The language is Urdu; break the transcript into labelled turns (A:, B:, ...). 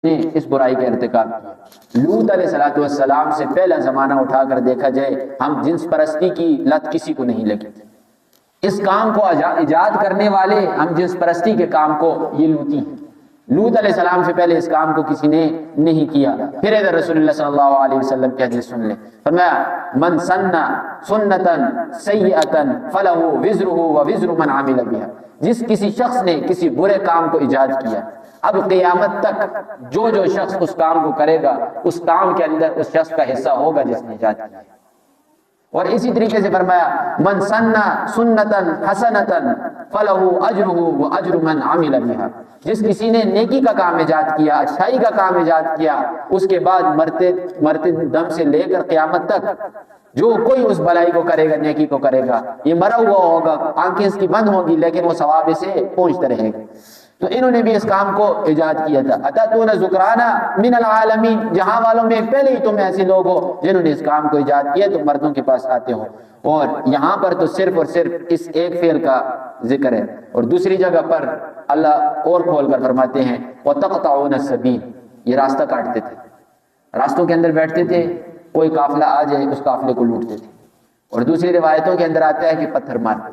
A: نے اس برائی کا ارتکاب کیا۔ لوط علیہ السلام سے پہلا زمانہ اٹھا کر دیکھا جائے، ہم جنس پرستی کی لت کسی کو نہیں لگی تھی۔ اس کام کو ایجاد کرنے والے ہم جنس پرستی کے کام کو یہ لوطی ہیں۔ لوط علیہ السلام سے پہلے اس کام کو کسی نے نہیں کیا۔ پھر ادھر رسول اللہ صلی اللہ علیہ وسلم کی حدیث سن لیں، فرمایا من سنّ سنتا سیئتا فلہ وزرہ ووزر من عمل بہا، جس کسی شخص نے کسی برے کام کو ایجاد کیا، اب قیامت تک جو جو شخص اس کام کو کرے گا اس کام کے اندر اس شخص کا حصہ ہوگا جس نے ایجاد کیا۔ اور اسی طریقے سے فرمایا من سنّ سنتا حسنتا فلہ اجرہ واجر من عمل بہا، جس کسی نے نیکی کا کام ایجاد کیا، اچھائی کا کام ایجاد کیا، اس کے بعد مرتے دم سے لے کر قیامت تک جو کوئی اس بلائی کو کرے گا، نیکی کو کرے گا، یہ مرا ہوا ہوگا، آنکھیں اس کی بند ہوگی لیکن وہ ثواب سے پہنچتے رہے گا۔ تو انہوں نے بھی اس کام کو ایجاد کیا تھا۔ اتاتون ذکرانا من العالمین، جہاں والوں میں پہلے ہی تم ایسے لوگ ہو جنہوں نے اس کام کو ایجاد کیا، تم مردوں کے پاس آتے ہو۔ اور یہاں پر تو صرف اور صرف اس ایک فعل کا ذکر ہے، اور دوسری جگہ پر اللہ اور کھول کر فرماتے ہیں وَتَقْطَعُونَ السَّبِيلَ، یہ راستہ کاٹتے تھے، راستوں کے اندر بیٹھتے تھے، کوئی قافلہ آ جائے اس قافلے کو لوٹتے تھے۔ اور دوسری روایتوں کے اندر آتا ہے کہ پتھر مارتے،